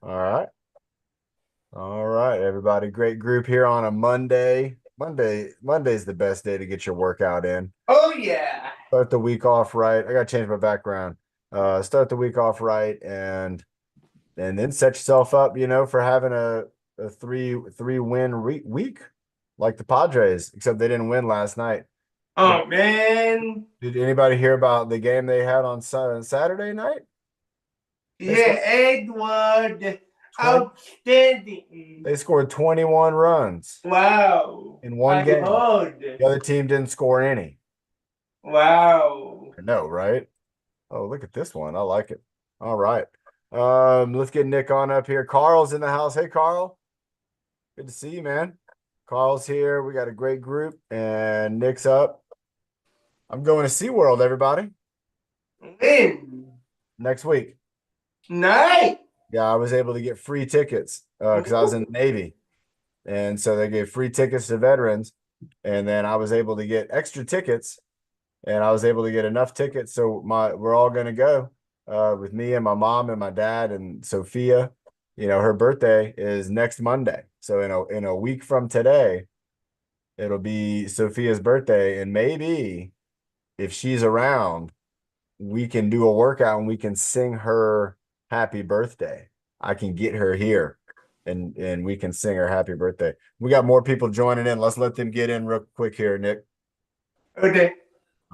All right. All right, everybody. Great group here on a Monday. Monday's the best day to get your workout in. Oh yeah. Start the week off right. I gotta change my background. Start the week off right and then set yourself up, for having a three win week like the Padres, except they didn't win last night. Did, Oh man. did anybody hear about the game they had on Saturday night? They Yeah, scored Edward. 20 Outstanding. they scored 21 runs Wow. in one I game. heard. The other team didn't score any. Wow. I know, right? Oh, look at this one. I like it. All right. Let's get Nick on up here. Carl's in the house. Hey, Carl. Good to see you, man. Carl's here. We got a great group, and Nick's up. I'm going to SeaWorld, everybody, Win. next week. Night. Yeah, I was able to get free tickets because I was in the Navy. And so they gave free tickets to veterans. And then I was able to get extra tickets and I was able to get enough tickets. So we're all going to go with me and my mom and my dad and Sophia. Her birthday is next Monday. So in a week from today, it'll be Sophia's birthday. And maybe if she's around, we can do a workout and we can sing her happy birthday. I can get her here and we can sing her happy birthday. We got more people joining in. Let's let them get in real quick here, Nick. Okay.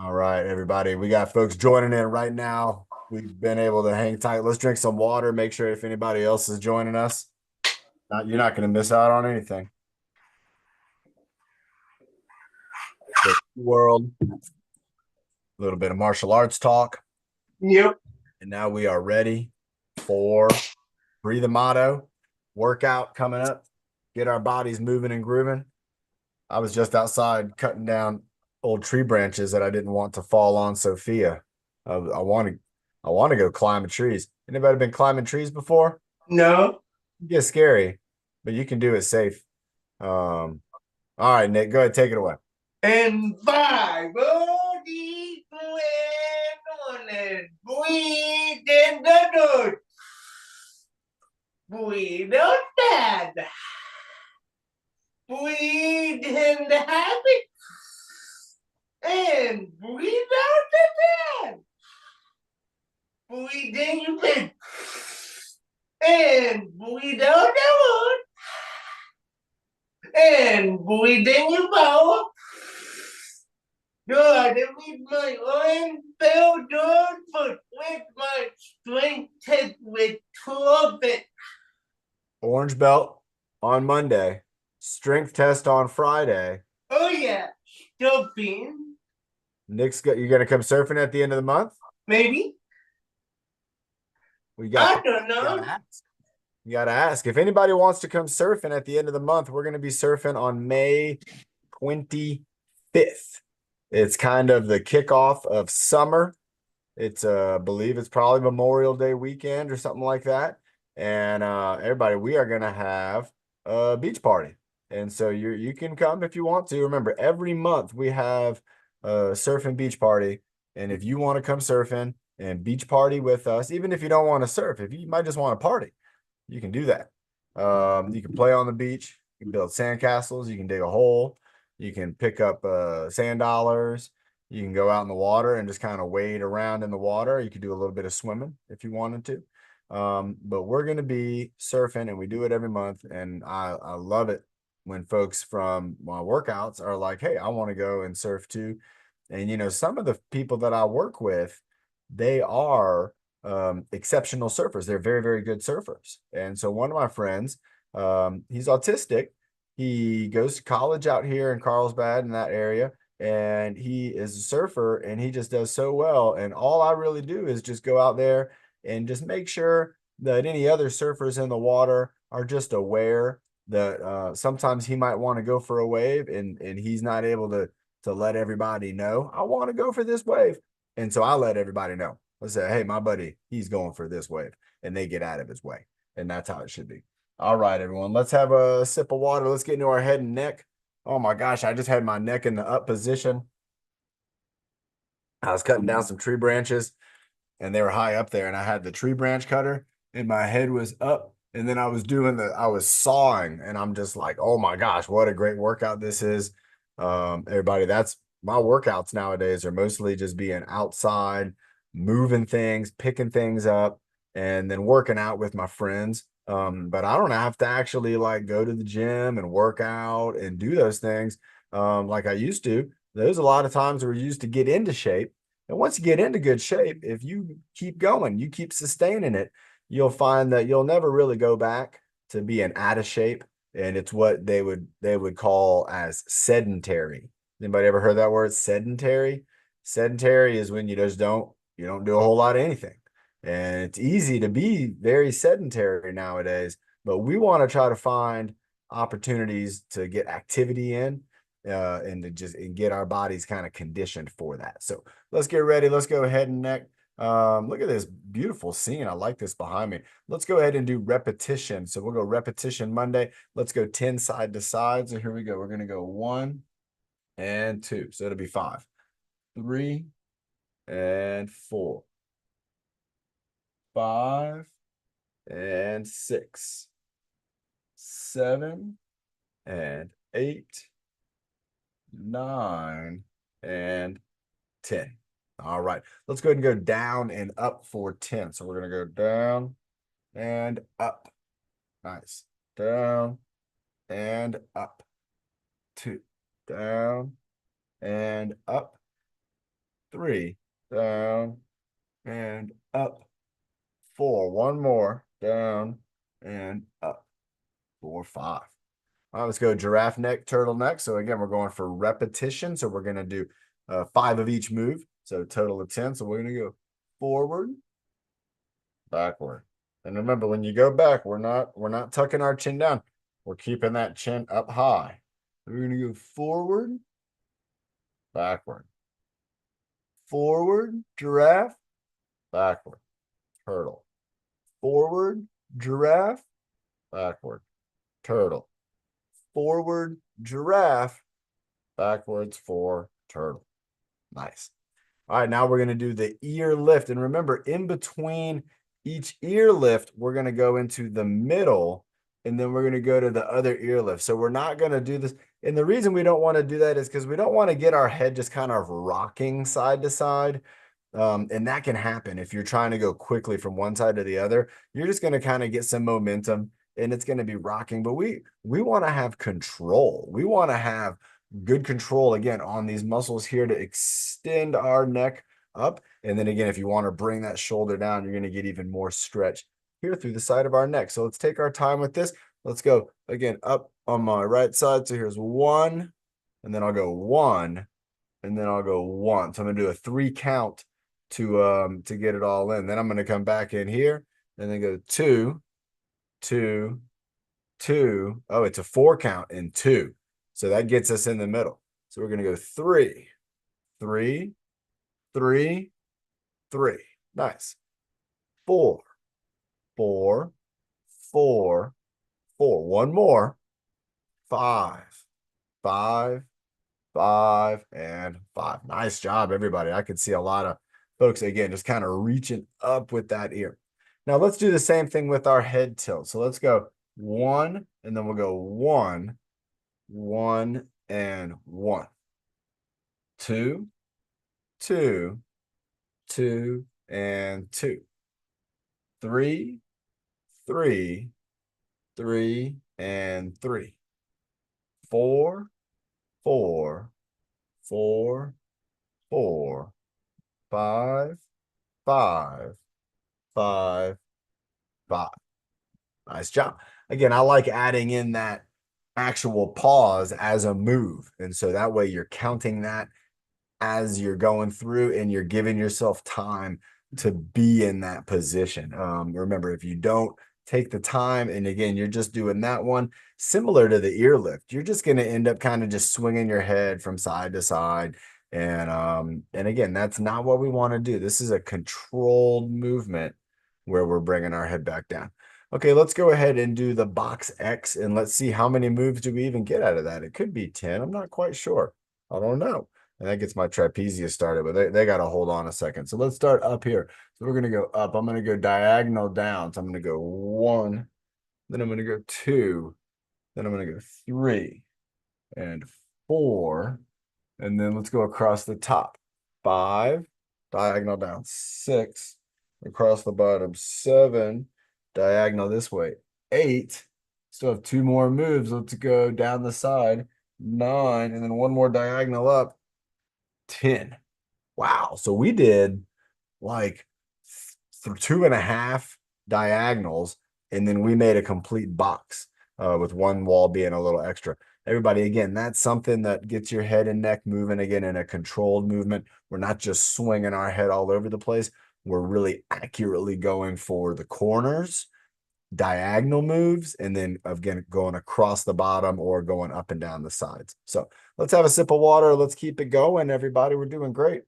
All right, everybody. We got folks joining in right now. We've been able to hang tight. Let's drink some water. Make sure if anybody else is joining us, you're not going to miss out on anything. The world, a little bit of martial arts talk. Yep. And now we are ready for Breathe the Motto workout coming up. Get our bodies moving and grooving. I was just outside cutting down old tree branches that I didn't want to fall on Sophia. I want to go climbing trees. Anybody been climbing trees before? No. It gets scary, but you can do it safe. All right, Nick, go ahead, take it away. And five. Oh, deep on it. Breathe in the dirt. Breathe out bad. Breathe in the happy. And breathe out the bad. Breathe in your bed. And breathe out the wood. And breathe in your power. God, with my arm fell down, but with my strength test with trumpet. Orange belt on Monday, strength test on Friday. Oh yeah, stuffing. You're gonna come surfing at the end of the month. Maybe. We got I don't you gotta know. ask. You gotta ask. If anybody wants to come surfing at the end of the month, we're gonna be surfing on May 25th. It's kind of the kickoff of summer. It's I believe it's probably Memorial Day weekend or something like that. And everybody, we are gonna have a beach party. And so you can come if you want to. Remember, every month we have a surf and beach party. And if you want to come surfing and beach party with us, even if you don't want to surf, if you might just want to party, you can do that. You can play on the beach, you can build sandcastles, you can dig a hole, you can pick up sand dollars, you can go out in the water and just kind of wade around in the water. You could do a little bit of swimming if you wanted to. But we're going to be surfing and we do it every month. And I love it when folks from my workouts are like, hey, I want to go and surf too. And, some of the people that I work with, they are exceptional surfers. They're very, very good surfers. And so one of my friends, he's autistic. He goes to college out here in Carlsbad in that area, and he is a surfer and he just does so well. And all I really do is just go out there and just make sure that any other surfers in the water are just aware that sometimes he might want to go for a wave and he's not able to let everybody know, I want to go for this wave. And so I let everybody know. Let's say, hey, my buddy, he's going for this wave, and they get out of his way. And that's how it should be. All right, everyone, let's have a sip of water. Let's get into our head and neck. Oh my gosh, I just had my neck in the up position. I was cutting down some tree branches and they were high up there, and I had the tree branch cutter, and my head was up And then I was sawing, and I'm just like, oh my gosh, what a great workout this is. Everybody, that's my workouts nowadays are mostly just being outside, moving things, picking things up, and then working out with my friends. But I don't have to actually like go to the gym and work out and do those things like I used to. There's a lot of times where you used to get into shape. And once you get into good shape, if you keep going, you keep sustaining it, you'll find that you'll never really go back to being out of shape. And it's what they would call as sedentary. Anybody ever heard that word sedentary? Sedentary is when you don't do a whole lot of anything. And it's easy to be very sedentary nowadays, but we want to try to find opportunities to get activity in and to just and get our bodies kind of conditioned for that. So let's get ready. Let's go ahead and neck. Look at this beautiful scene. I like this behind me. Let's go ahead and do repetition. So we'll go repetition Monday. Let's go 10 side to side. So here we go. We're going to go 1 and 2. So it'll be 5, 3 and 4, 5 and 6, 7 and 8, 9 and 10. All right, let's go ahead and go down and up for 10. So we're going to go down and up. Nice. Down and up. 2. Down and up. 3. Down and up. 4. One more. Down and up. 4, 5. All right, let's go giraffe neck, turtleneck. So again, we're going for repetition. So we're going to do 5 of each move. So total of 10. So we're going to go forward, backward. And remember, when you go back, we're not tucking our chin down. We're keeping that chin up high. We're going to go forward, backward. Forward, giraffe, backward, turtle. Forward, giraffe, backward, turtle. Forward, giraffe, backwards for turtle. Nice. All right, now we're going to do the ear lift. And remember, in between each ear lift, we're going to go into the middle, and then we're going to go to the other ear lift. So we're not going to do this. And the reason we don't want to do that is because we don't want to get our head just kind of rocking side to side. And that can happen if you're trying to go quickly from one side to the other. You're just going to kind of get some momentum and it's going to be rocking. But we want to have control. We want to have good control again on these muscles here to extend our neck up. And then again, if you want to bring that shoulder down, you're going to get even more stretch here through the side of our neck. So let's take our time with this. Let's go again up on my right side. So here's 1, and then I'll go 1, and then I'll go 1. So I'm going to do a 3 count to get it all in. Then I'm going to come back in here and then go 2, 2, 2. Oh, it's a 4 count and 2. So that gets us in the middle. So we're going to go 3, 3, 3, 3. Nice. 4, 4, 4, 4. One more. 5, 5, 5, and 5. Nice job, everybody. I could see a lot of folks, again, just kind of reaching up with that ear. Now let's do the same thing with our head tilt. So let's go 1, and then we'll go 1, 1, and 1. 2, 2, 2, and 2. 3, 3, 3, and 3. 4, 4, 4, 4, 5, 5, 5, 5. Nice job. Again, I like adding in that actual pause as a move. And so that way you're counting that as you're going through and you're giving yourself time to be in that position. Remember, if you don't take the time, and again, you're just doing that one, similar to the ear lift, you're just going to end up kind of just swinging your head from side to side. And again, that's not what we want to do. This is a controlled movement where we're bringing our head back down. Okay, let's go ahead and do the box X, and let's see how many moves do we even get out of that. It could be 10. I'm not quite sure. I don't know. And that gets my trapezius started, but they got to hold on a second. So let's start up here. So we're going to go up. I'm going to go diagonal down. So I'm going to go 1, then I'm going to go 2, then I'm going to go 3 and 4, and then let's go across the top. 5, diagonal down 6, across the bottom 7, diagonal this way 8. Still have 2 more moves. Let's go down the side 9, and then one more diagonal up 10. Wow. So we did like 2.5 diagonals, and then we made a complete box with one wall being a little extra. Everybody, again, that's something that gets your head and neck moving again in a controlled movement. We're not just swinging our head all over the place. We're really accurately going for the corners, diagonal moves, and then again going across the bottom or going up and down the sides. So let's have a sip of water. Let's keep it going, everybody. We're doing great.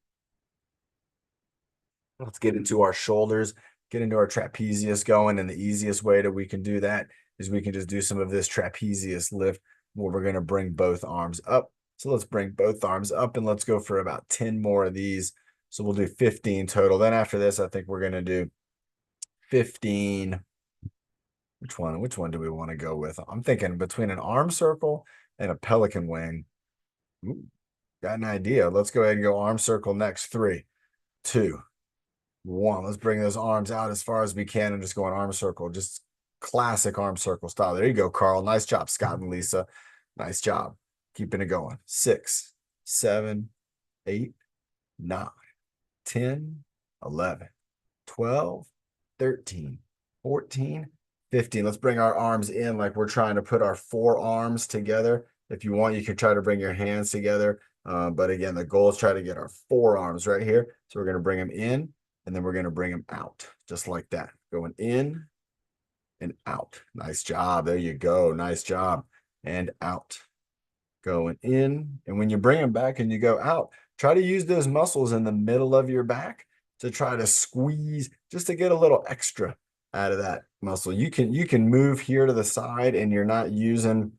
Let's get into our shoulders, get into our trapezius going. And the easiest way that we can do that is we can just do some of this trapezius lift where we're going to bring both arms up. So let's bring both arms up and let's go for about 10 more of these. So we'll do 15 total. Then after this, I think we're going to do 15. Which one do we want to go with? I'm thinking between an arm circle and a pelican wing. Ooh, got an idea. Let's go ahead and go arm circle next. 3, 2, 1. Let's bring those arms out as far as we can and just go an arm circle. Just classic arm circle style. There you go, Carl. Nice job, Scott and Lisa. Nice job. Keeping it going. 6, 7, 8, 9, 10, 11, 12, 13, 14, 15. Let's bring our arms in like we're trying to put our forearms together. If you want, you can try to bring your hands together. But again, the goal is try to get our forearms right here. So we're going to bring them in and then we're going to bring them out just like that. Going in and out. Nice job. There you go. Nice job. And out. Going in. And when you bring them back and you go out, try to use those muscles in the middle of your back to try to squeeze just to get a little extra out of that muscle. You can move here to the side and you're not using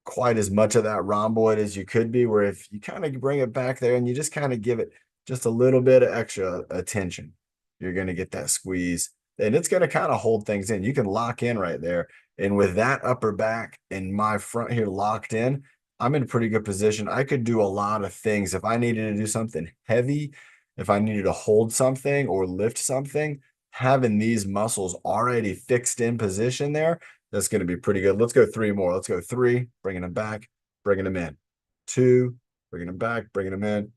quite as much of that rhomboid as you could be, where if you kind of bring it back there and you just kind of give it just a little bit of extra attention, you're going to get that squeeze and it's going to kind of hold things in. You can lock in right there. And with that upper back and my front here locked in, I'm in a pretty good position. I could do a lot of things. If I needed to do something heavy, if I needed to hold something or lift something, having these muscles already fixed in position there, that's going to be pretty good. Let's go 3 more. Let's go 3, bringing them back, bringing them in. 2, bringing them back, bringing them in.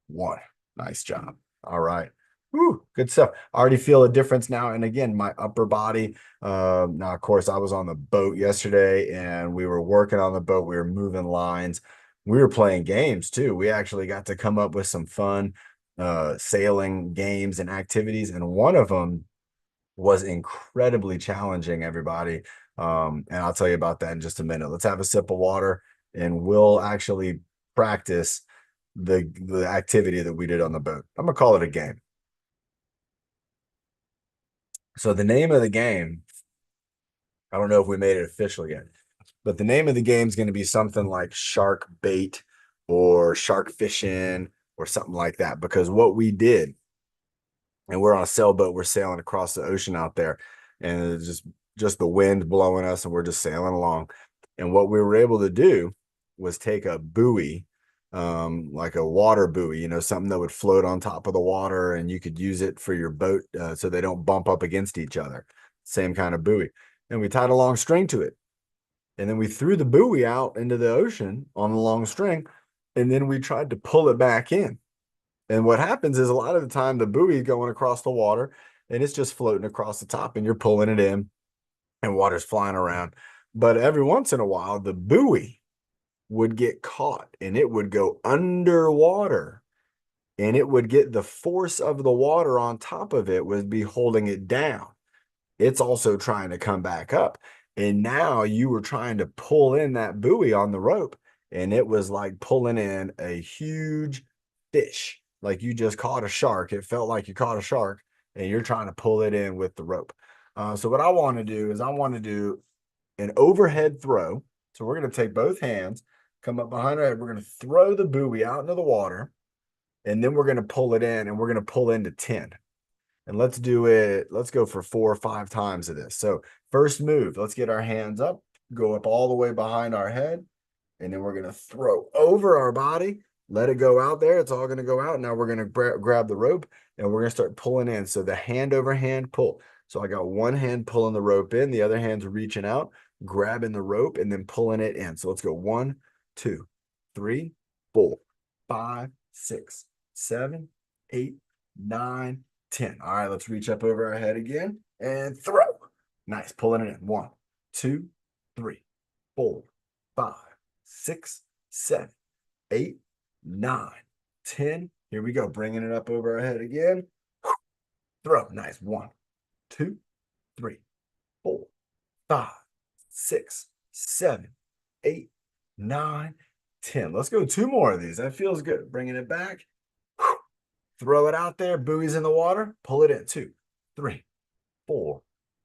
1. Nice job. All right. Woo, good stuff. I already feel a difference now. And again, my upper body. Now, of course, I was on the boat yesterday and we were working on the boat. We were moving lines. We were playing games too. We actually got to come up with some fun sailing games and activities. And one of them was incredibly challenging, everybody. And I'll tell you about that in just a minute. Let's have a sip of water and we'll actually practice the activity that we did on the boat. I'm gonna call it a game. So the name of the game, I don't know if we made it official yet, but the name of the game is going to be something like shark bait or shark fishing or something like that. Because what we did, and we're on a sailboat, we're sailing across the ocean out there, and it's just the wind blowing us, and we're just sailing along. And what we were able to do was take a buoy, like a water buoy, something that would float on top of the water, and you could use it for your boat so they don't bump up against each other. Same kind of buoy. And we tied a long string to it. And then we threw the buoy out into the ocean on the long string, and then we tried to pull it back in. And what happens is a lot of the time the buoy is going across the water and it's just floating across the top and you're pulling it in and water's flying around. But every once in a while, the buoy would get caught and it would go underwater and it would get the force of the water on top of it would be holding it down. It's also trying to come back up. And now you were trying to pull in that buoy on the rope and it was like pulling in a huge fish. Like you just caught a shark. It felt like you caught a shark and you're trying to pull it in with the rope. So what I want to do is I want to do an overhead throw. So we're going to take both hands, come up behind our head. We're going to throw the buoy out into the water and then we're going to pull it in and we're going to pull into 10. And let's do it. Let's go for 4 or 5 times of this. So First move, let's get our hands up, go up all the way behind our head, and then we're going to throw over our body, let it go out there. It's all going to go out. Now we're going to grab the rope and we're going to start pulling in. So the hand over hand pull. So I got one hand pulling the rope in, the other hand's reaching out, grabbing the rope, and then pulling it in. So let's go 1, 2, 3, 4, 5, 6, 7, 8, 9, 10. All right, let's reach up over our head again and throw. Nice, pulling it in. 1, 2, 3, 4, 5, 6, 7, 8, 9, 10. Here we go. Bringing it up over our head again. Throw. Nice. 1, 2, 3, 4, 5, 6, 7, 8, 9, 10. Let's go 2 more of these. That feels good. Bringing it back. Throw it out there. Buoys in the water. Pull it in. 2, 3, 4,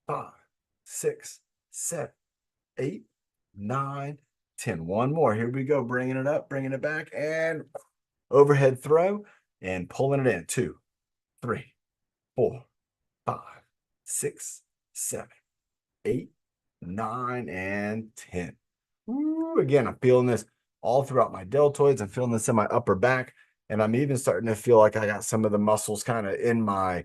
5, 6, 7, 8, 9, 10. One more. Here we go. Bringing it up, bringing it back, and overhead throw and pulling it in. 2, 3, 4, 5, 6, 7, 8, 9, and 10. Ooh, again, I'm feeling this all throughout my deltoids. I'm feeling this in my upper back, and I'm even starting to feel like I got some of the muscles kind of in my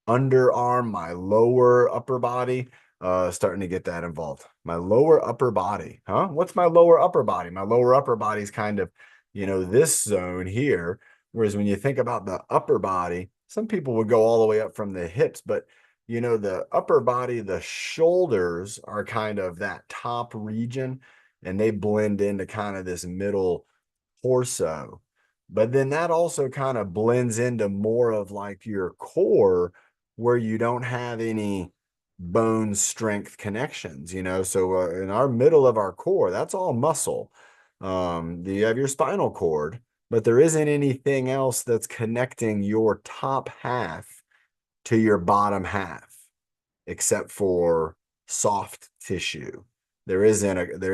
underarm, my lower upper body, starting to get that involved. My lower upper body, huh? What's my lower upper body? My lower upper body is kind of, this zone here. Whereas when you think about the upper body, some people would go all the way up from the hips, but the upper body, the shoulders are kind of that top region, and they blend into kind of this middle torso. But then that also kind of blends into more of like your core, where you don't have any bone strength connections, so in our middle of our core, that's all muscle. You have your spinal cord, but there isn't anything else that's connecting your top half to your bottom half except for soft tissue. There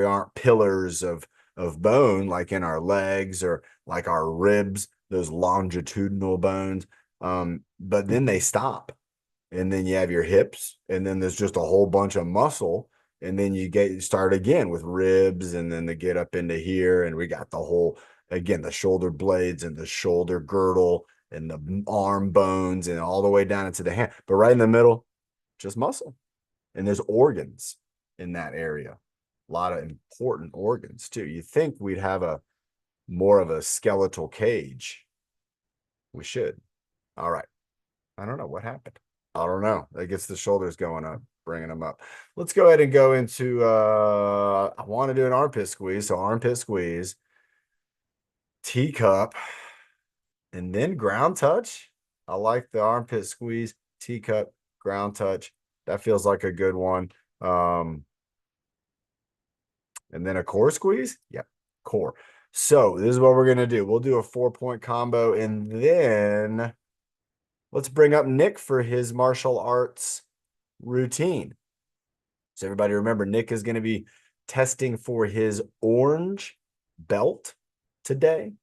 aren't pillars of bone like in our legs or like our ribs, those longitudinal bones. But then they stop, and then you have your hips, and then there's just a whole bunch of muscle, and then you start again with ribs, and then they get up into here, and we got the shoulder blades and the shoulder girdle and the arm bones and all the way down into the hand. But right in the middle, just muscle. And there's organs in that area. A lot of important organs too. You think we'd have more of a skeletal cage. We should. All right. I don't know what happened. I don't know. That gets the shoulders going up, bringing them up. Let's go ahead and go into, I want to do an armpit squeeze. So armpit squeeze, teacup, and then ground touch. I like the armpit squeeze, teacup, ground touch. That feels like a good one. And then a core squeeze. Yep, core. So this is what we're going to do. We'll do a 4-point combo, and then let's bring up Nick for his martial arts routine. So everybody remember, Nick is going to be testing for his orange belt today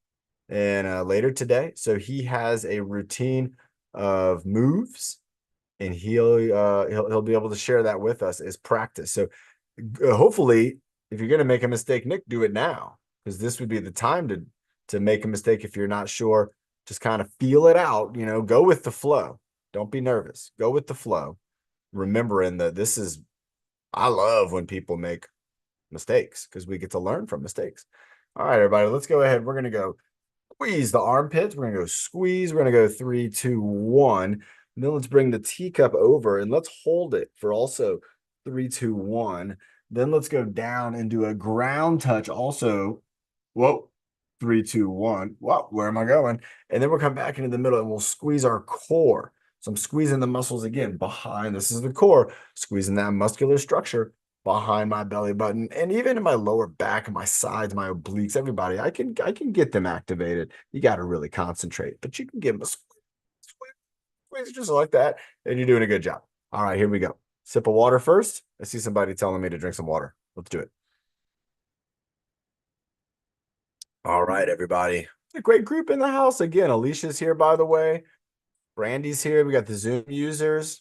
and later today. So he has a routine of moves, and he'll be able to share that with us as practice. So hopefully, if you're going to make a mistake, Nick, do it now, because this would be the time to make a mistake. If you're not sure, just kind of feel it out, go with the flow. Don't be nervous. Go with the flow. Remembering that I love when people make mistakes, because we get to learn from mistakes. All right, everybody, let's go ahead. We're going to go squeeze the armpits. We're going to go squeeze. We're going to go 3, 2, 1. And then let's bring the teacup over and let's hold it for also 3, 2, 1. Then let's go down and do a ground touch also. Whoa, 3, 2, 1. Wow, where am I going? And then we'll come back into the middle and we'll squeeze our core. So I'm squeezing the muscles again behind. This is the core, squeezing that muscular structure behind my belly button, and even in my lower back and my sides, my obliques, everybody, I can get them activated. You got to really concentrate, but you can give them a squeeze just like that, and you're doing a good job. All right, here we go. Sip of water first. I see somebody telling me to drink some water. Let's do it. All right, everybody. A great group in the house. Again, Alicia's here, by the way. Brandy's here. We got the Zoom users.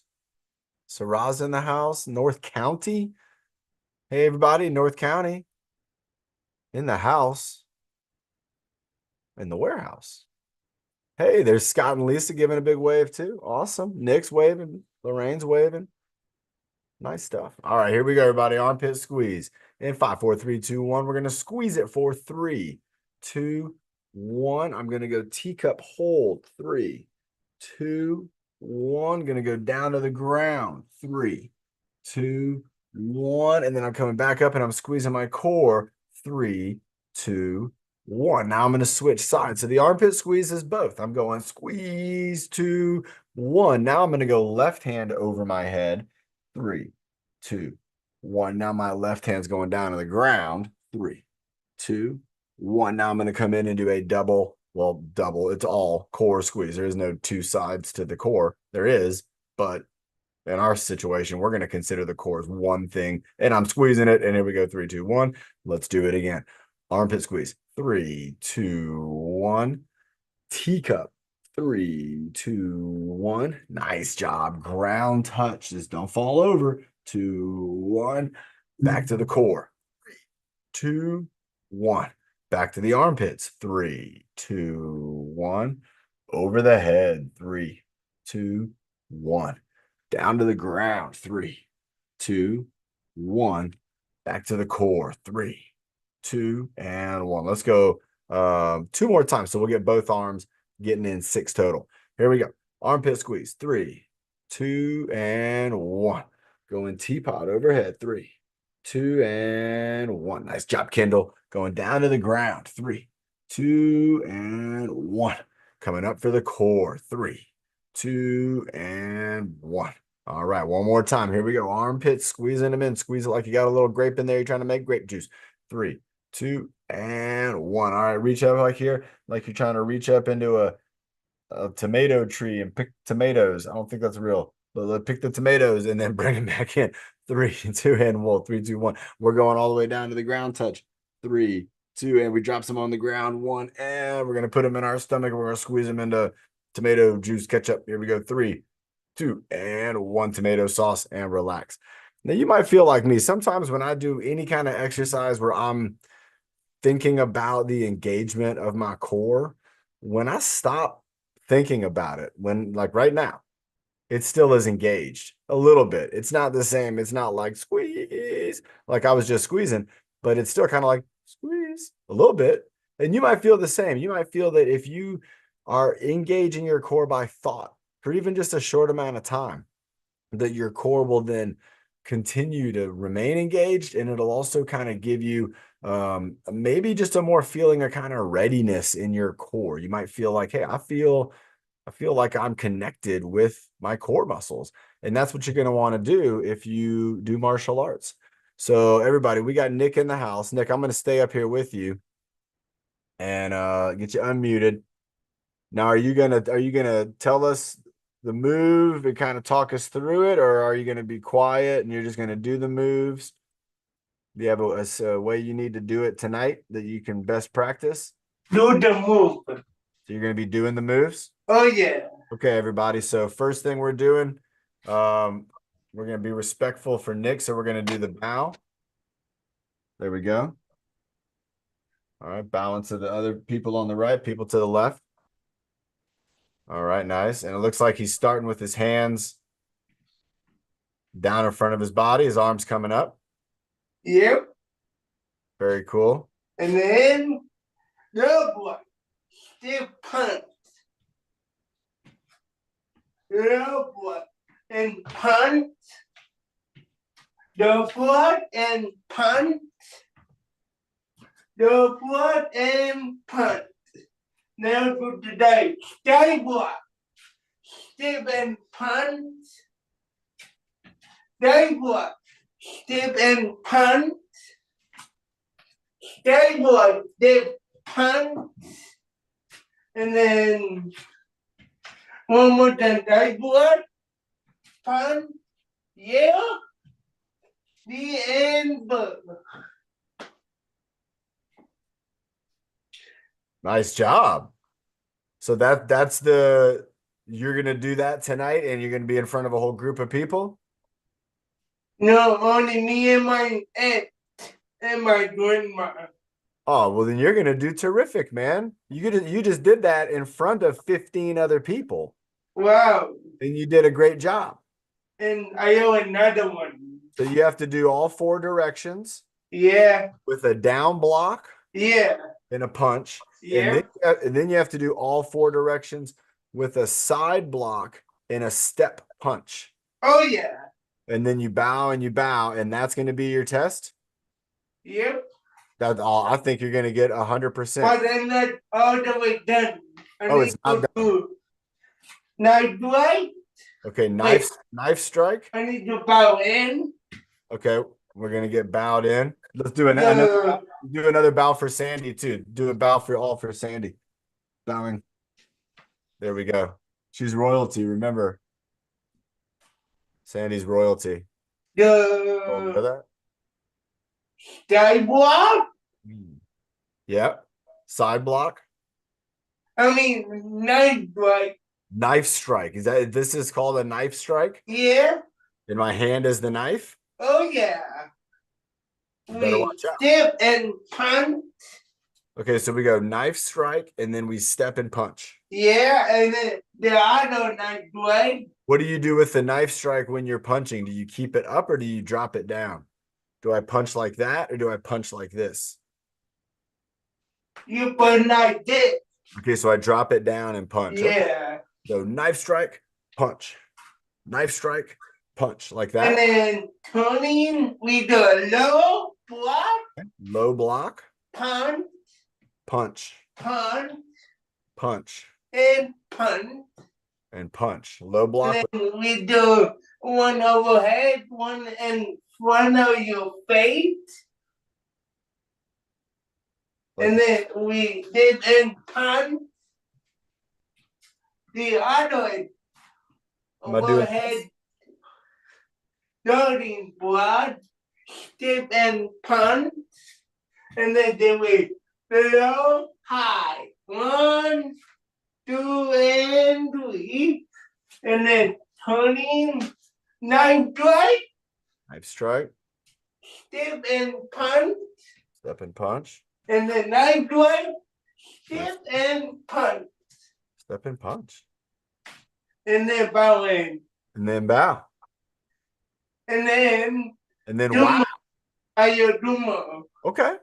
Sarah's in the house. North County. Hey, everybody, North County in the house, in the warehouse. Hey, there's Scott and Lisa giving a big wave too. Awesome. Nick's waving. Lorraine's waving. Nice stuff. All right, here we go, everybody. Armpit squeeze. In 5, 4, 3, 2, 1. We're going to squeeze it for 3, 2, 1. I'm going to go teacup hold. 3, 2, 1. Going to go down to the ground. 3, 2, 1. And then I'm coming back up and I'm squeezing my core. 3, 2, 1. Now I'm going to switch sides. So the armpit squeeze is both. I'm going squeeze 2, 1. Now I'm going to go left hand over my head. 3, 2, 1. Now my left hand's going down to the ground. 3, 2, 1. Now I'm going to come in and do a double. Well, double. It's all core squeeze. There is no two sides to the core. There is, but in our situation, we're going to consider the core as one thing. And I'm squeezing it. And here we go. 3, 2, 1. Let's do it again. Armpit squeeze. 3, 2, 1. Teacup. 3, 2, 1. Nice job. Ground touch. Just don't fall over. 2, 1. Back to the core. 3, 2, 1. Back to the armpits. 3, 2, 1. Over the head. 3, 2, 1. Down to the ground. 3, 2, 1. Back to the core. 3, 2, and 1. Let's go 2 more times. So we'll get both arms getting in 6 total. Here we go. Armpit squeeze. 3, 2, and 1. Going teapot overhead. 3, 2, and 1. Nice job, Kendall. Going down to the ground. 3, 2, and 1. Coming up for the core. 3, 2, and 1. All right, one more time. Here we go. Armpits, squeezing them in. Squeeze it like you got a little grape in there. You're trying to make grape juice. 3, 2, and 1. All right, reach up like here, like you're trying to reach up into a tomato tree and pick tomatoes. I don't think that's real, but pick the tomatoes and then bring them back in. 3, 2, and 1. 3, 2, 1. We're going all the way down to the ground touch. 3, 2, and we drop some on the ground. 1, and we're gonna put them in our stomach. We're gonna squeeze them into tomato juice ketchup. Here we go. 3, 2, and 1. Tomato sauce, and relax. Now you might feel like me. Sometimes when I do any kind of exercise where I'm thinking about the engagement of my core, when I stop thinking about it, when like right now, it still is engaged a little bit. It's not the same. It's not like squeeze, like I was just squeezing, but it's still kind of like squeeze a little bit. And you might feel the same. You might feel that if you are engaging your core by thought for even just a short amount of time, that your core will then continue to remain engaged, and it'll also kind of give you maybe just a more feeling of kind of readiness in your core. You might feel like, hey, I feel like I'm connected with my core muscles. And that's what you're going to want to do if you do martial arts. So everybody, we got Nick in the house. Nick, I'm going to stay up here with you and get you unmuted. Now, are you gonna tell us the move and kind of talk us through it, or are you gonna be quiet and you're just gonna do the moves? Do you have a way you need to do it tonight that you can best practice? Do the move. So you're gonna be doing the moves? Oh yeah. Okay, everybody. So first thing we're doing, we're gonna be respectful for Nick, so we're gonna do the bow. There we go. All right, balance to the other people on the right, people to the left. All right, nice. And it looks like he's starting with his hands down in front of his body, his arms coming up. Yep. Very cool. And then the boy still punch. The boy and punch. The foot and punch. The foot and punch. Now for today, stay what? Step and punch. Stay what? Step and punch. Stay what? Step punch. And then one more time, stay what? Punch. Yeah. The end. Nice job. So you're gonna do that tonight, and you're gonna be in front of a whole group of people. No, only me and my aunt and my grandma. Oh, well, then you're gonna do terrific, man. You just did that in front of 15 other people, Wow. and you did a great job. And I have another one. So you have to do all four directions Yeah, with a down block yeah, and a punch, and yeah. then you have to do all four directions with a side block and a step punch. Oh yeah. And then you bow, and that's going to be your test. Yep. That's all. I think you're going to get 100%. But I'm not all the way done. I Oh, need it's not to done. do now do I? Okay, Wait, knife strike. I need to bow in. Okay, we're gonna get bowed in. Let's do another The do another bow for Sandy too. Do a bow for all for Sandy. Bowing. There we go. She's royalty. Remember, Sandy's royalty. Oh, know the that? skywalk. Yep. Side block. I mean night like Knife strike. Is that this is called a knife strike? yeah. And my hand is the knife. Oh yeah. You better We watch out. step and punch. Okay, so we go knife strike and then we step and punch. Yeah, and then the other night like What do you do with the knife strike when you're punching? Do you keep it up or do you drop it down? Do I punch like that or do I punch like this? you put like this. Okay, so I drop it down and punch. Okay. Yeah. So knife strike, punch. Knife strike, punch like And that. then turning with the low block, Low block, punch, punch, punch, punch, and punch. and punch. Low block. And then we do one overhead, one in front of your face. Like, And then we did and punch the other am I doing overhead, this? starting blood, step and punch. And then we low, high. 1, 2, and 3. And then turning, knife strike, Knife strike, step and punch. step and punch, And then knife strike, step and punch. step and punch. And then bowing. And then bow. And then And then Duma. wow. Ayoduma. Okay.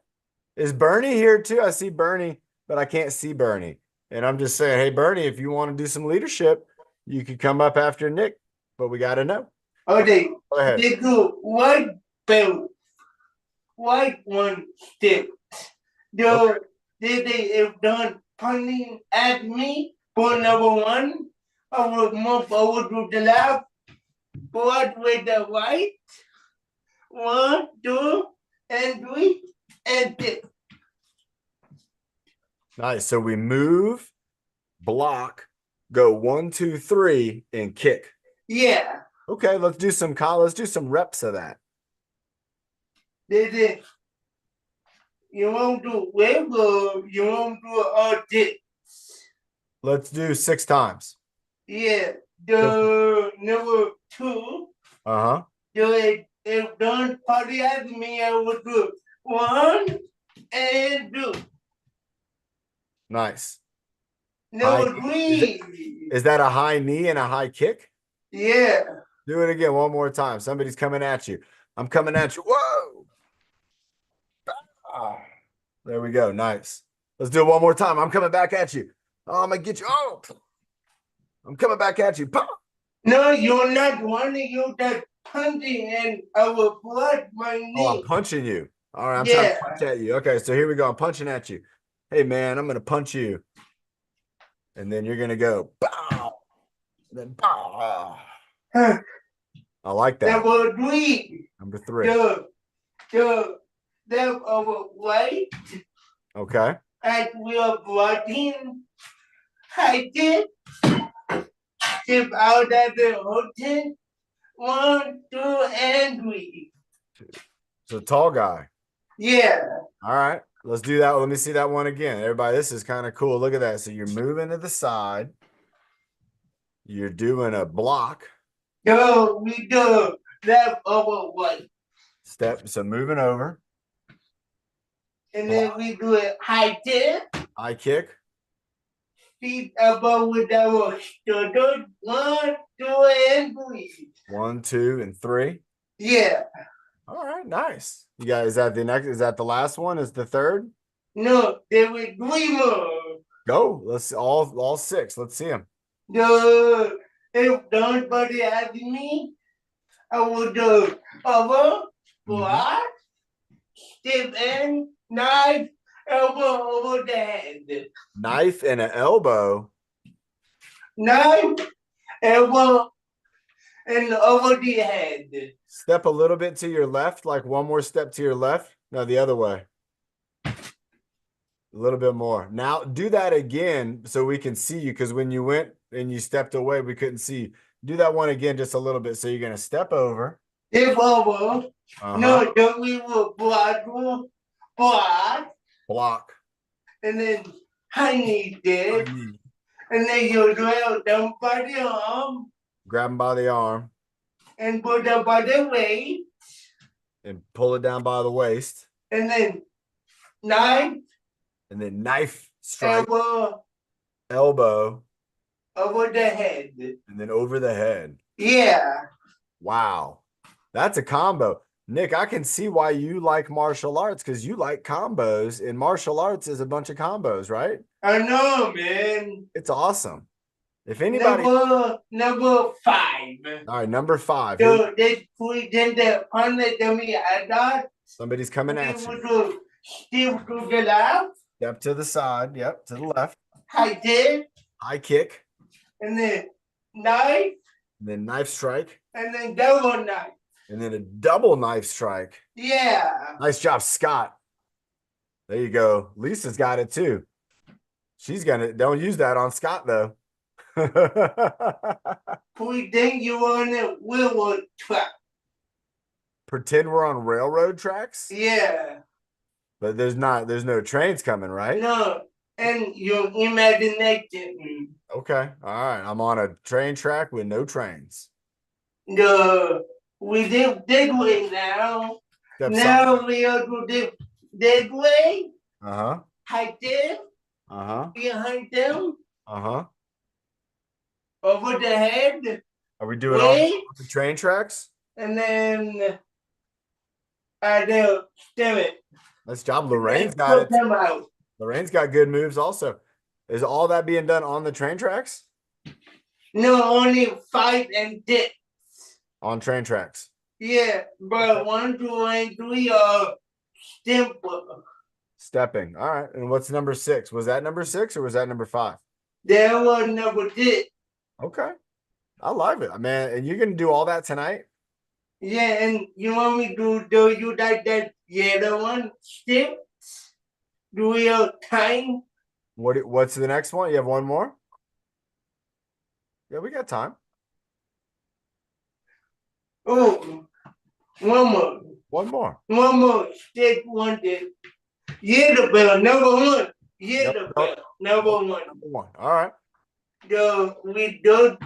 Is Bernie here too? I see Bernie, but I can't see Bernie. And I'm just saying, hey, Bernie, if you want to do some leadership, you could come up after Nick, but we got to know. Okay, Go ahead. they do white belt, white one step. The they have done punching at me for number one. I would move forward to the left, forward with the right. 1, 2, and 3, and 6. Nice. So we move, block, go 1, 2, 3, and kick. Yeah, Okay, let's do some reps of that. they did. You won't do wiggle, you won't do all this. Let's do 6 times. Yeah, the number 2, Uh-huh. if don't party at me, I would do 1 and 2. Nice. Number High- 3. Is that a high knee and a high kick? Yeah. Do it again one more time. Somebody's coming at you. I'm coming at you. Whoa. Ah, there we go. Nice. Let's do it one more time. I'm coming back at you. Oh, I'm gonna get you. Oh, I'm coming back at you. Pop. No, you're not wanting you that punching and I will blood my knee. Oh, I'm punching you. All right, I'm trying to punch at you. Okay, so here we go. I'm punching at you. Hey, man, I'm gonna punch you, and then you're gonna go bow, then bow. Huh. I like that. Number 3. Number 3. The over white Okay. as we are blocking. I did step out of the hotel. 1, 2, and 3. So tall guy. Yeah. All right, let's do that. Let me see that one again. Everybody, this is kind of cool. Look at that. So you're moving to the side. You're doing a block. So we do left over one. Step. So moving over. And then we do it high tip. High kick. Feet above with our shoulder. 1, 2, and 3. 1, 2, and 3. Yeah. All right, nice. You guys, is that the next? Is that the last one? Is the third? No, there were 3 more. Go. Let's all 6. Let's see them. If nobody asked me, I would do over, block, step in, knife, elbow over the head. Knife and an elbow. Knife, elbow, and over the head. Step a little bit to your left, like one more step to your left. No, the other way. A little bit more. Now do that again so we can see you, because when you went and you stepped away, we couldn't see you. Do that one again just a little bit. So you're going to step over. Step over. No, don't we will block, and then high knee dip, and then you drill them by the arm, grab him by the arm, and put them by the waist, and pull it down by the waist, and then knife, strike, elbow over the head, and then over the head. Yeah. Wow, that's a combo. Nick, I can see why you like martial arts, because you like combos, and martial arts is a bunch of combos, right? I know, man. It's awesome. If anybody, number 5. All right, number 5. So they put in the punnet to me at that. Somebody's coming at you. Step to the left. Step to the side. Yep, to the left. High kick. High kick. And then knife. And then knife strike. And then double knife. And then a double knife strike. Yeah. Nice job, Scott. There you go. Lisa's got it too. She's gonna, don't use that on Scott though. We think you on the railroad track. Pretend we're on railroad tracks? Yeah. But there's no trains coming, right? No. And your imagination. Okay. All right. I'm on a train track with no trains. We did way now. Step now we are to the dead way. Uh-huh. High them. Uh-huh. Behind them. Uh-huh. Over the head. Are we doing all the train tracks? And then I do it. Nice job. Lorraine's got it. Them out. Lorraine's got good moves also. Is all that being done on the train tracks? No, only 5 and 6. On train tracks. Yeah, but 1, 2, and 3 are simple. Stepping. All right. And what's number 6? Was that number 6 or was that number 5? That was number 6. Okay. I love it, man. And you're gonna do all that tonight? Yeah, and you want me to do you like that yellow one? Step? Do we have time? What's the next one? You have one more? Yeah, we got time. Oh, one more. One more. One more. Step 1 did. Yellow bell, number 1. Yellow bell, number 1. Number 1. All right. We do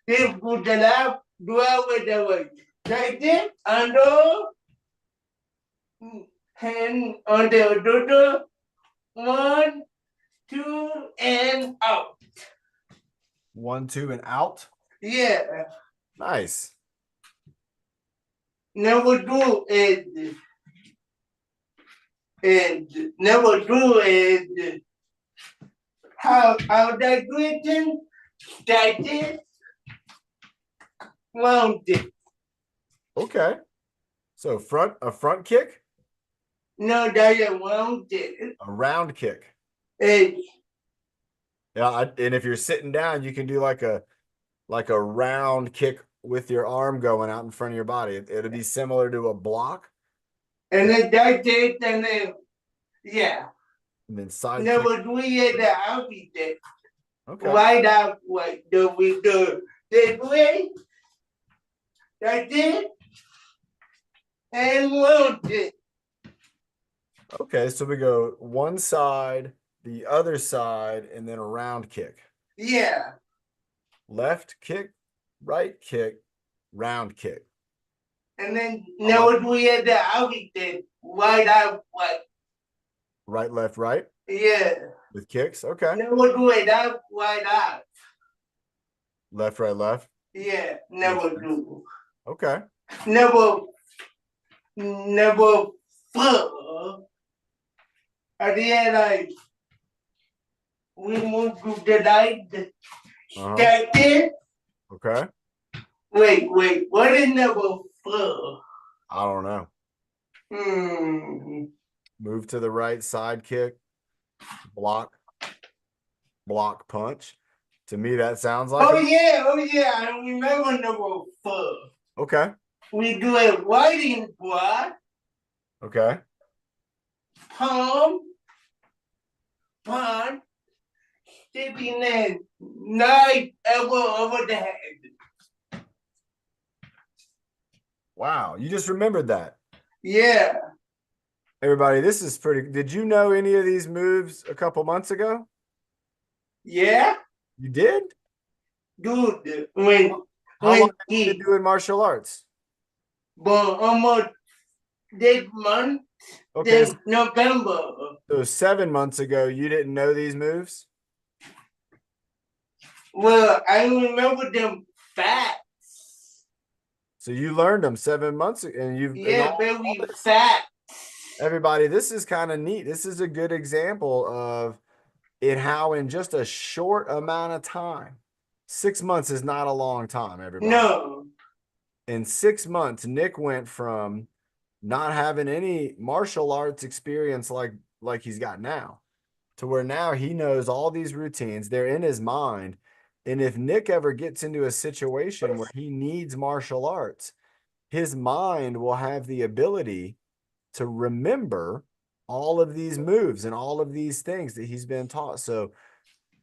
this put the left, do it with the right. Like this, under, hand on the other. 1, 2, and out. 1, 2, and out? Yeah. Nice. Number 2 is how that written, that is, rounded. Okay. So a front kick? No, that is rounded. A round kick. Yeah, and if you're sitting down, you can do like a round kick with your arm going out in front of your body. It'll be similar to a block. And then that's it, and then yeah. And then side. Number 3 is the outfit. Okay. Right out what do we do? This way. That's it. And round it. Okay, so we go one side, the other side, and then a round kick. Yeah. Left kick, right kick, round kick. And then I now like we had the outing right out, like, right, left, right yeah. with kicks. Okay. Never do it out, right out. Left, right, left. Yeah, Makes never sense. do. Okay. Never, never fuck. At the end, we moved to the night. Uh-huh. That it. Okay. Wait, what is never fuck? I don't know. Hmm. Move to the right, side kick, block, block, punch. To me, that sounds like Oh yeah, I remember never fuck. okay. We do it writing block, Okay. palm, pond, sticking in knife elbow over the head. Wow. You just remembered that. Yeah, Everybody, this is pretty. Did you know any of these moves a couple months ago? yeah, You did? dude. How long When have you been he doing martial arts? born almost this month, Okay, this November. so 7 months ago, you didn't know these moves? Well, I remember them facts. So you learned them 7 months ago, and you've and Yeah, all very this. facts. Everybody, this is kind of neat. This is a good example of it how in just a short amount of time, 6 months is not a long time, everybody. No, In 6 months, Nick went from not having any martial arts experience like he's got now to where now he knows all these routines. They're in his mind. And if Nick ever gets into a situation where he needs martial arts, his mind will have the ability to remember all of these moves and all of these things that he's been taught. So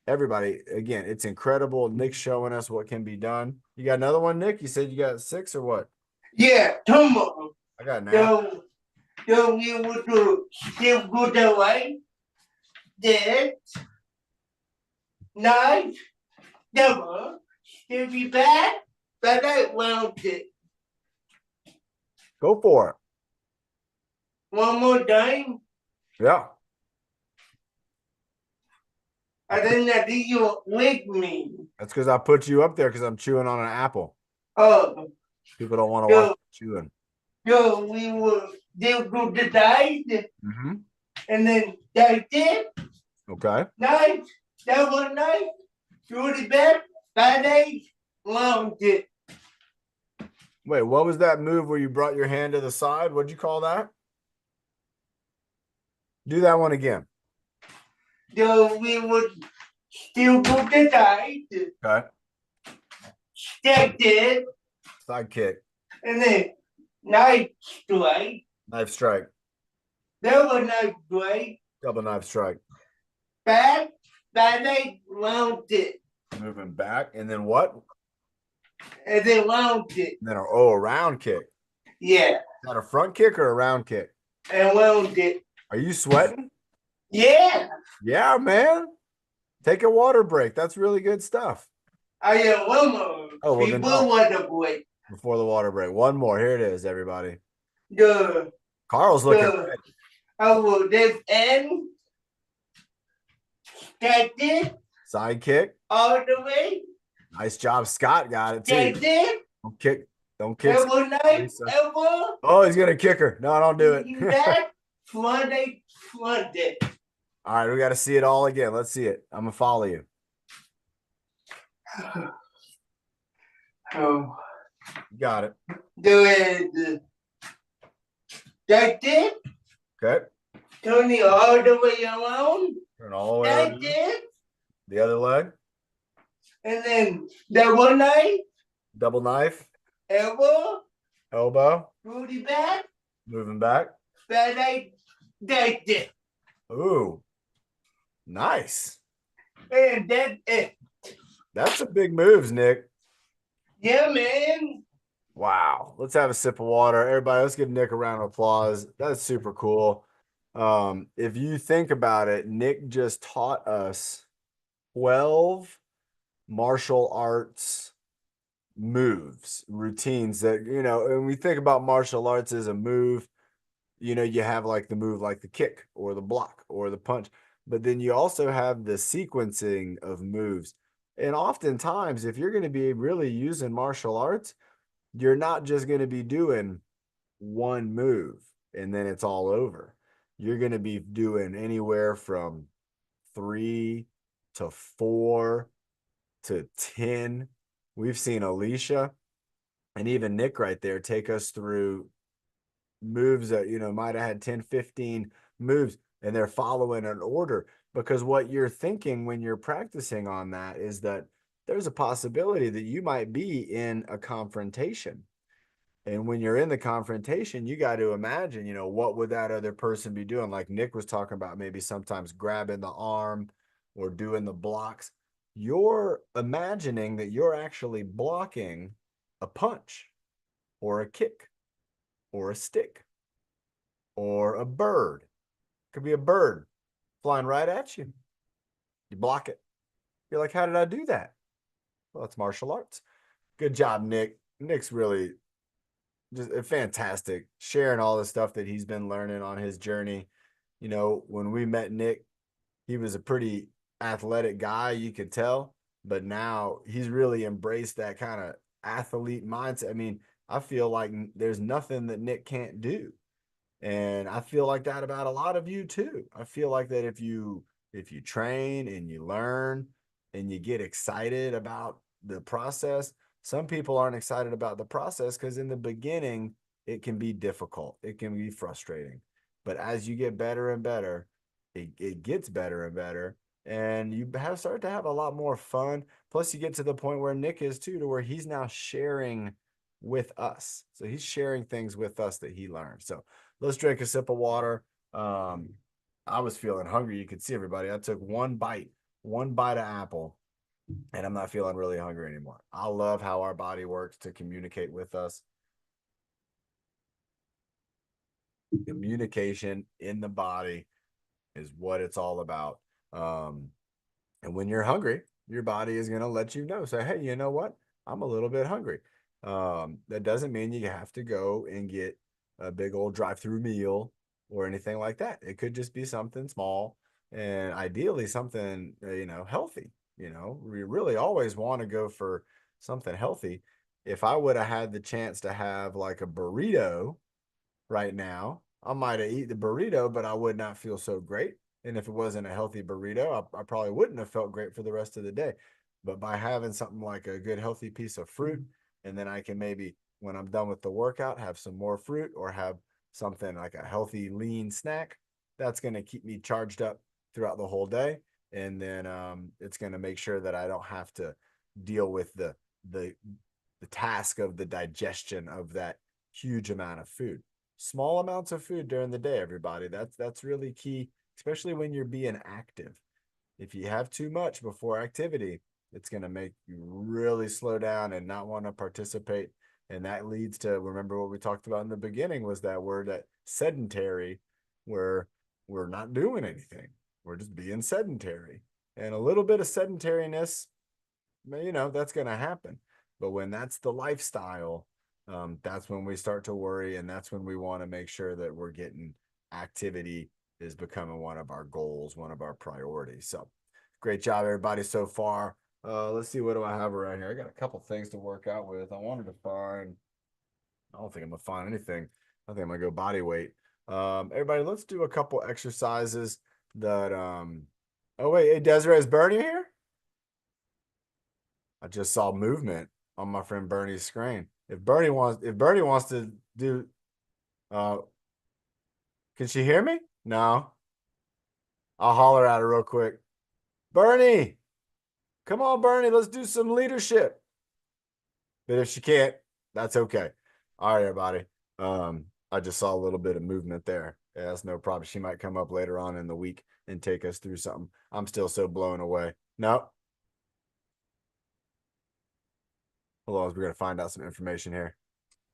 everybody, again, it's incredible. Nick's showing us what can be done. You got another one, Nick? You said you got 6 or what? yeah, tomorrow. I got an app. So we would do still go the way, dead, night, double, still be bad, but I wound it. Go for it. One more time, Yeah. and then I think you wake me. That's because I put you up there because I'm chewing on an apple. Oh, People don't want to watch so, chewing. so we will still do the died, Mm-hmm. and then die did, Okay. night, double night, do the bed, bad day, wound it. Wait, what was that move where you brought your hand to the side? What'd you call that? Do that one again. So we would still do the died, Okay. stacked it, Side kick. and then knife strike, Knife strike. double knife strike, Double knife strike. bad day, wound it, Moving back. And then what? and then wound it. And then a round kick. Yeah, Is that a front kick or a round kick? and wound it. Are you sweating? Yeah, Yeah, man. Take a water break. That's really good stuff. I am one more. Oh, well, then People no. want to break. Before the water break. One more. Here it is, everybody. The Carl's looking ready. I will this end, stacked it Side kick. all the way, Nice job. Scott got it stacked too. it, Don't kick. Don't kick. double knife, Lisa. elbow. Oh, he's gonna kick her. No, don't do You it. that Friday. All right, we got to see it all again. Let's see it. I'm gonna follow you. Oh, You got it. do it. Stacked it, Okay. turn it all the way around, Turn all the way stacked around. it, The other leg. and then double knife, Double knife. elbow, Elbow. booty back, Moving back. bad I stacked it. Ooh. Nice. And that's it. That's some big moves, Nick. Yeah, man. Wow. Let's have a sip of water. Everybody, let's give Nick a round of applause. That's super cool. If you think about it, Nick just taught us 12 martial arts moves, routines that, and we think about martial arts as a move, you have like the move like the kick or the block or the punch, but then you also have the sequencing of moves. And oftentimes, if you're going to be really using martial arts, you're not just going to be doing one move and then it's all over. You're going to be doing anywhere from 3 to 4 to 10. We've seen Alicia and even Nick right there take us through moves that, might have had 10, 15 moves, and they're following an order, because what you're thinking when you're practicing on that is that there's a possibility that you might be in a confrontation. And when you're in the confrontation, you got to imagine, what would that other person be doing? Like Nick was talking about, maybe sometimes grabbing the arm or doing the blocks. You're imagining that you're actually blocking a punch or a kick or a stick or a bird. Could be a bird flying right at you. You block it. You're like, how did I do that? Well, it's martial arts. Good job, Nick. Nick's really just fantastic, sharing all the stuff that he's been learning on his journey. When we met Nick, he was a pretty athletic guy, you could tell, but now he's really embraced that kind of athlete mindset. I mean, I feel like there's nothing that Nick can't do. And I feel like that about a lot of you too. I feel like that if you train and you learn and you get excited about the process, some people aren't excited about the process because in the beginning it can be difficult. It can be frustrating. But as you get better and better, it gets better and better. And you start to have a lot more fun. Plus, you get to the point where Nick is too, to where he's now sharing with us. So he's sharing things with us that he learned. So let's drink a sip of water. I was feeling hungry. You could see everybody. I took one bite of apple, and I'm not feeling really hungry anymore. I love how our body works to communicate with us. Communication in the body is what it's all about. And when you're hungry, your body is going to let you know. Say, hey, you know what? I'm a little bit hungry. That doesn't mean you have to go and get a big old drive-through meal or anything like that. It could just be something small and ideally something, healthy. We really always want to go for something healthy. If I would have had the chance to have like a burrito right now, I might have eaten the burrito, but I would not feel so great. And if it wasn't a healthy burrito, I probably wouldn't have felt great for the rest of the day. But by having something like a good, healthy piece of fruit, and then I can maybe, when I'm done with the workout, have some more fruit or have something like a healthy, lean snack, that's going to keep me charged up throughout the whole day. And then it's going to make sure that I don't have to deal with the task of the digestion of that huge amount of food. Small amounts of food during the day, everybody. That's really key, especially when you're being active. If you have too much before activity, it's going to make you really slow down and not want to participate. And that leads to, remember what we talked about in the beginning, was that word, that sedentary, where we're not doing anything. We're just being sedentary. And a little bit of sedentariness, that's going to happen. But when that's the lifestyle, that's when we start to worry. And that's when we want to make sure that we're getting activity is becoming one of our goals, one of our priorities. So great job, everybody, so far. Let's see, what do I have around here? I got a couple things to work out with. I wanted to find, I don't think I'm gonna find anything. I think I'm gonna go body weight. Everybody, let's do a couple exercises that oh wait, hey, Desiree, is Bernie here? I just saw movement on my friend Bernie's screen. If Bernie wants to do, uh can she hear me? No. I'll holler at her real quick. Bernie, come on, Bernie, let's do some leadership. But if she can't, that's okay. All right, everybody. I just saw a little bit of movement there. Yeah, that's no problem. She might come up later on in the week and take us through something. I'm still so blown away. No. Hold on, we're gonna find out some information here.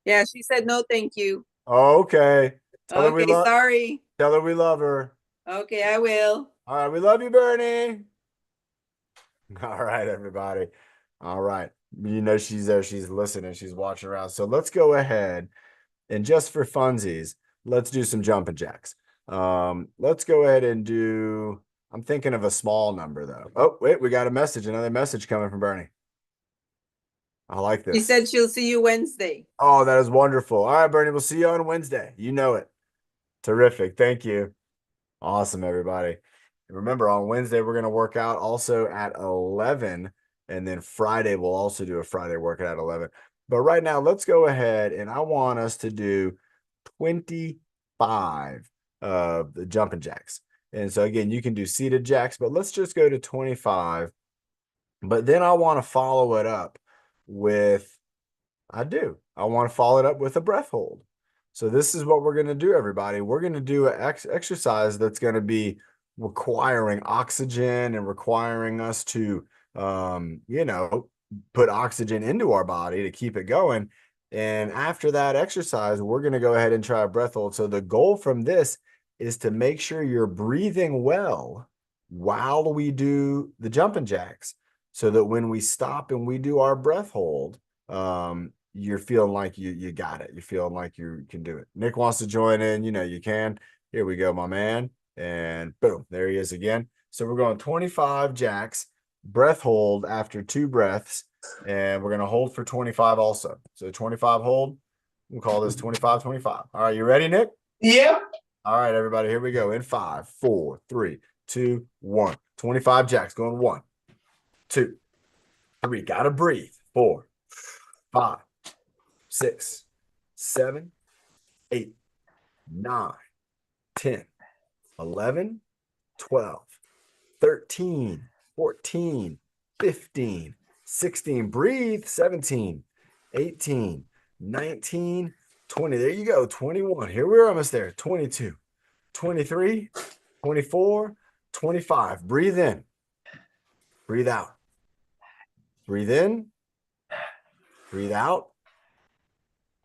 Yeah, she said no, thank you. Okay. Okay, sorry. Tell her we love her. Okay, I will. All right, we love you, Bernie. All right, everybody. All right. You know, she's there, she's listening, she's watching around. So let's go ahead and just for funsies, let's do some jumping jacks. Let's go ahead and do, I'm thinking of a small number though. Oh, wait, we got a message, another message coming from Bernie. I like She this. said she'll see you Wednesday. Oh, that is wonderful. All right, Bernie, we'll see you on Wednesday. You know it. Terrific. Thank you. Awesome, everybody. And remember, on Wednesday, we're going to work out also at 11. And then Friday, we'll also do a Friday workout at 11. But right now, let's go ahead and I want us to do 25 of the jumping jacks. And so, again, you can do seated jacks, but let's just go to 25. But then I want to follow it up with, I want to follow it up with a breath hold. So this is what we're going to do, everybody. We're going to do an exercise that's going to be requiring oxygen and requiring us to, put oxygen into our body to keep it going. And after that exercise, we're going to go ahead and try a breath hold. So the goal from this is to make sure you're breathing well while we do the jumping jacks, so that when we stop and we do our breath hold, you're feeling like you got it. You're feeling like you can do it. Nick wants to join in. You know, you can. Here we go, my man. And boom, there he is again. So we're going 25 jacks, breath hold after 2 breaths, and we're going to hold for 25 also. So 25 hold. We'll call this 25, 25. All right, you ready, Nick? Yep. All right, everybody, here we go. In 5, 4, 3, 2, 1. 25 jacks going 1, 2, 3. Gotta breathe. 4, 5, 6, 7, 8, 9, 10, 11, 12, 13, 14, 15, 16. Breathe. 17, 18, 19, 20. There you go. 21. Here we're almost there. 22, 23, 24, 25. Breathe in. Breathe out. Breathe in. Breathe out.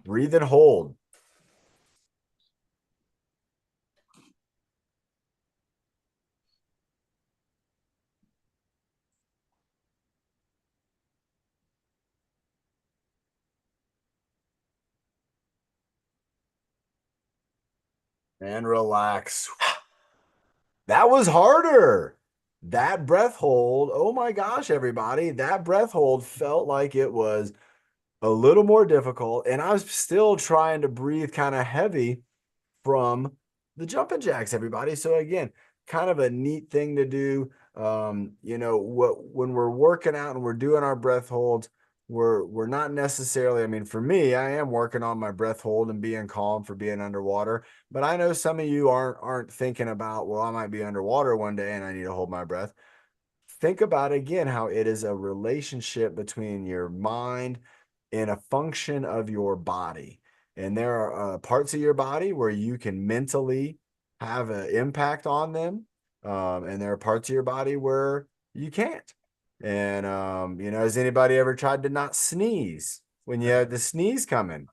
Breathe and hold. And relax. That was harder. That breath hold. Oh my gosh, everybody. That breath hold felt like it was a little more difficult. And I was still trying to breathe kind of heavy from the jumping jacks, everybody. So again, kind of a neat thing to do. When we're working out and we're doing our breath holds, we're not necessarily, I mean, for me, I am working on my breath hold and being calm for being underwater. But I know some of you aren't thinking about, well, I might be underwater one day and I need to hold my breath. Think about again how it is a relationship between your mind and a function of your body. And there are parts of your body where you can mentally have an impact on them. And there are parts of your body where you can't. And, has anybody ever tried to not sneeze when you had the sneeze coming?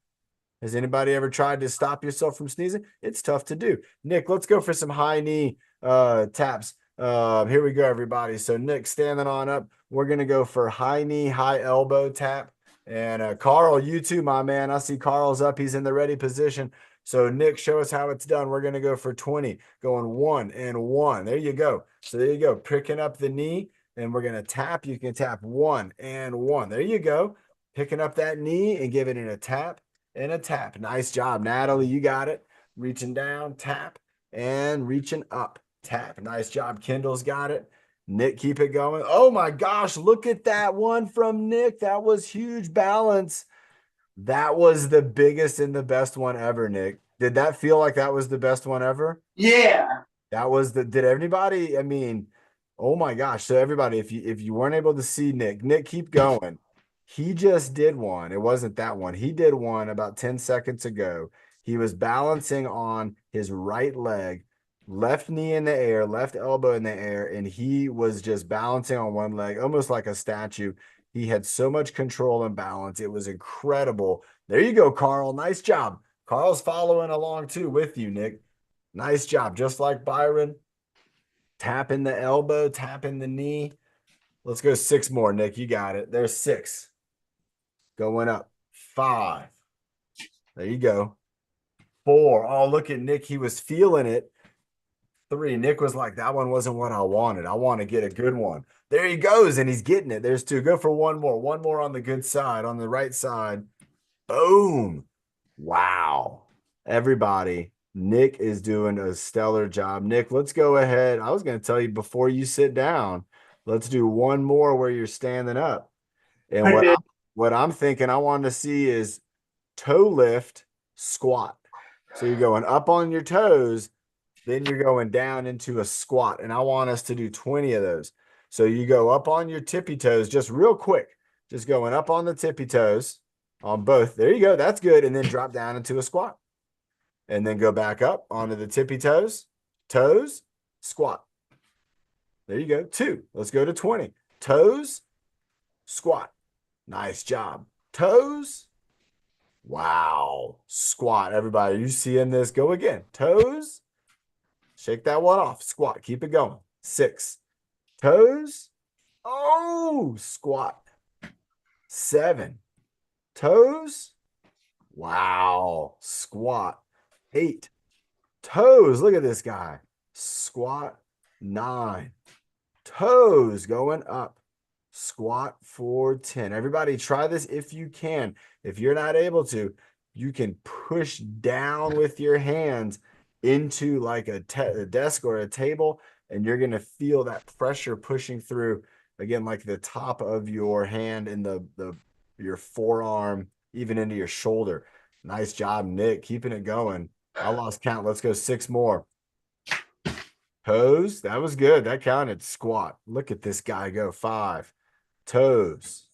Has anybody ever tried to stop yourself from sneezing? It's tough to do. Nick, let's go for some high knee taps. Here we go, everybody. So Nick, standing on up, we're going to go for high knee, high elbow tap. And Carl, you too, my man. I see Carl's up. He's in the ready position. So Nick, show us how it's done. We're going to go for 20, going 1 and 1. There you go. So there you go. Picking up the knee, and we're going to tap. You can tap 1 and 1. There you go. Picking up that knee and giving it a tap and a tap. Nice job, Natalie. You got it. Reaching down, tap, and reaching up, tap. Nice job. Kendall's got it. Nick, keep it going. Oh my gosh, look at that one from Nick. That was huge balance. That was the biggest and the best one ever, Nick. Did that feel like that was the best one ever? Yeah. That was did everybody, I mean, oh my gosh. So everybody, if you weren't able to see Nick, keep going. He just did one. It wasn't that one. He did one about 10 seconds ago. He was balancing on his right leg, left knee in the air, left elbow in the air, and he was just balancing on one leg, almost like a statue. He had so much control and balance. It was incredible. There you go, Carl. Nice job. Carl's following along too with you, Nick. Nice job. Just like Byron. Tapping the elbow, tapping the knee. Let's go 6 more, Nick. You got it. There's 6. Going up. 5. There you go. 4. Oh, look at Nick. He was feeling it. 3. Nick was like, that one wasn't what I wanted. I want to get a good one. There he goes, and he's getting it. There's 2. Go for one more. One more on the good side, on the right side. Boom. Wow. Everybody, Nick is doing a stellar job. Nick, let's go ahead. I was going to tell you before you sit down, let's do one more where you're standing up. And what I'm thinking I want to see is toe lift, squat. So you're going up on your toes, then you're going down into a squat. And I want us to do 20 of those. So you go up on your tippy toes, just real quick, just going up on the tippy toes on both. There you go. That's good. And then drop down into a squat. And then go back up onto the tippy toes, squat. There you go. 2. Let's go to 20. Toes, squat. Nice job. Toes. Wow. Squat. Everybody, you seeing this? Go again. Toes. Shake that one off. Squat. Keep it going. 6. Toes. Oh, squat. 7. Toes. Wow. Squat. 8. Toes. Look at this guy. Squat. 9. Toes going up. Squat for 10. Everybody try this if you can. If you're not able to, you can push down with your hands into like a desk or a table, and you're going to feel that pressure pushing through, again, like the top of your hand and your forearm, even into your shoulder. Nice job, Nick. Keeping it going. I lost count. Let's go 6 more. Toes. That was good. That counted. Squat. Look at this guy go. 5. Toes.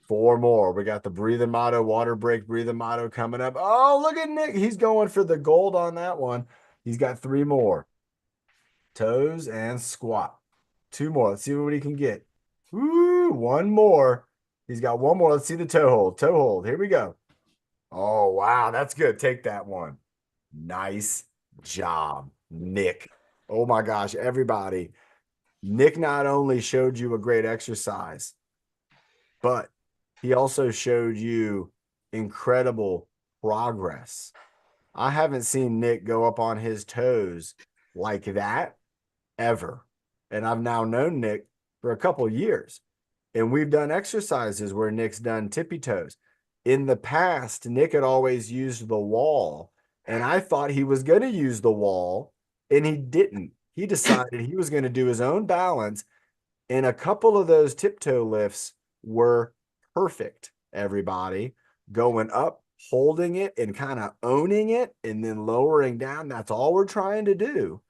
4 more. We got the breathing motto, water break breathing motto coming up. Oh, look at Nick. He's going for the gold on that one. He's got 3 more. Toes and squat. 2 more. Let's see what he can get. Woo, 1 more. He's got 1 more. Let's see the toe hold. Toe hold. Here we go. Oh, wow. That's good. Take that one. Nice job, Nick. Oh my gosh, everybody. Nick not only showed you a great exercise, but he also showed you incredible progress. I haven't seen Nick go up on his toes like that ever. And I've now known Nick for a couple years. And we've done exercises where Nick's done tippy toes. In the past, Nick had always used the wall. And I thought he was going to use the wall, and he didn't. He decided he was going to do his own balance. And a couple of those tiptoe lifts were perfect, everybody. Going up, holding it, and kind of owning it, and then lowering down. That's all we're trying to do.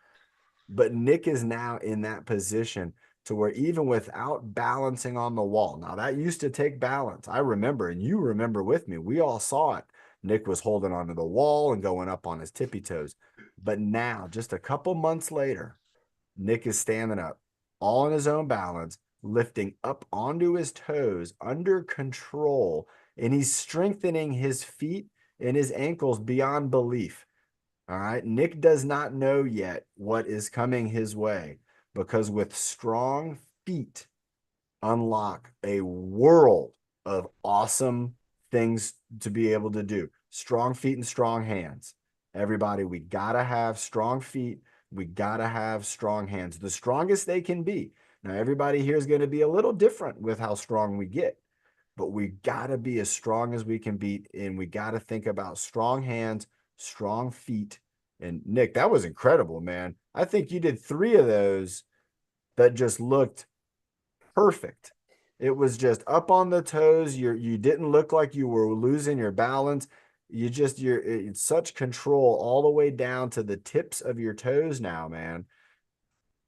But Nick is now in that position to where even without balancing on the wall, now that used to take balance. I remember, and you remember with me, we all saw it. Nick was holding onto the wall and going up on his tippy toes. But now, just a couple months later, Nick is standing up, all on his own balance, lifting up onto his toes under control, and he's strengthening his feet and his ankles beyond belief. All right. Nick does not know yet what is coming his way, because with strong feet unlock a world of awesome things to be able to do. Strong feet and strong hands. Everybody, we got to have strong feet. We got to have strong hands, the strongest they can be. Now, everybody here is going to be a little different with how strong we get, but we got to be as strong as we can be. And we got to think about strong hands, strong feet. And Nick, that was incredible, man. I think you did 3 of those that just looked perfect. It was just up on the toes. You didn't look like you were losing your balance. You're in such control all the way down to the tips of your toes now, man.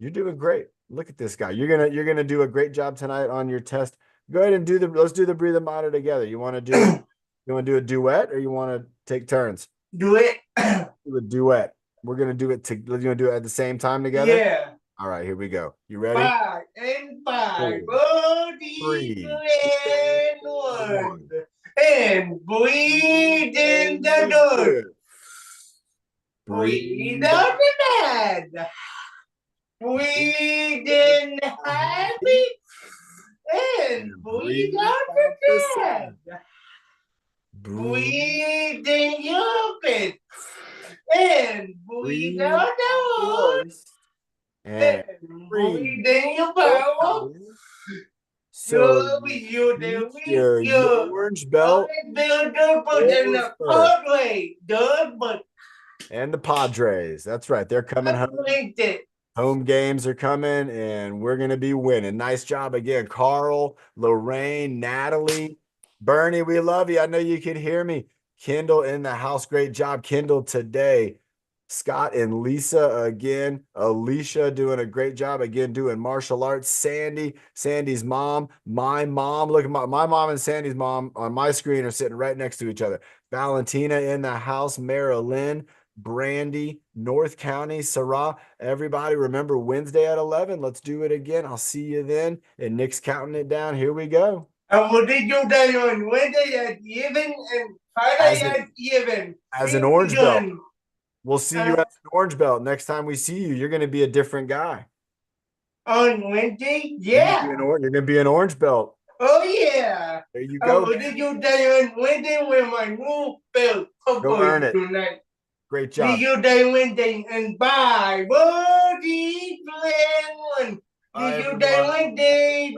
You're doing great. Look at this guy. You're gonna do a great job tonight on your test. Go ahead and let's do the breathing motto together. You want to do a duet, or you want to take turns? Do it. Do a duet. We're gonna do it you're gonna do it at the same time together? Yeah. All right, here we go. You ready? 5 and 5. 4, 3, 3, 2, and 1. And breathe in the good. Breathe out the bad. Breathe in happy. And breathe out out the the sad. Breathe, Breathe in your bed. And breathe breathe out the Lord. voice, and And breathe breathe in your your power. power. So You you the your your orange belt builder put in the pathway, Doug, but and the Padres. That's right. They're coming I home. linked it. Home games are coming, and we're going to be winning. Nice job again, Carl, Lorraine, Natalie, Bernie. We love you. I know you can hear me. Kendall in the house. Great job, Kendall, today. Scott and Lisa again. Alicia doing a great job again, doing martial arts. Sandy's mom, my mom. Look at my mom and Sandy's mom on my screen are sitting right next to each other. Valentina in the house. Marilyn, Brandy, North County, Sarah. Everybody, remember Wednesday at 11. Let's do it again. I'll see you then. And Nick's counting it down. Here we go. And what did you do on Wednesday at even and Friday at even? As an orange belt. We'll see you as an orange belt. Next time we see you, you're going to be a different guy. On Wednesday? Yeah. You're going to be an orange belt. Oh, yeah. There you go. What did you do on Wednesday with my new belt? Go earn it. Tonight. Great job. Did you do Wednesday and bye? Body plan one. Did you do Wednesday?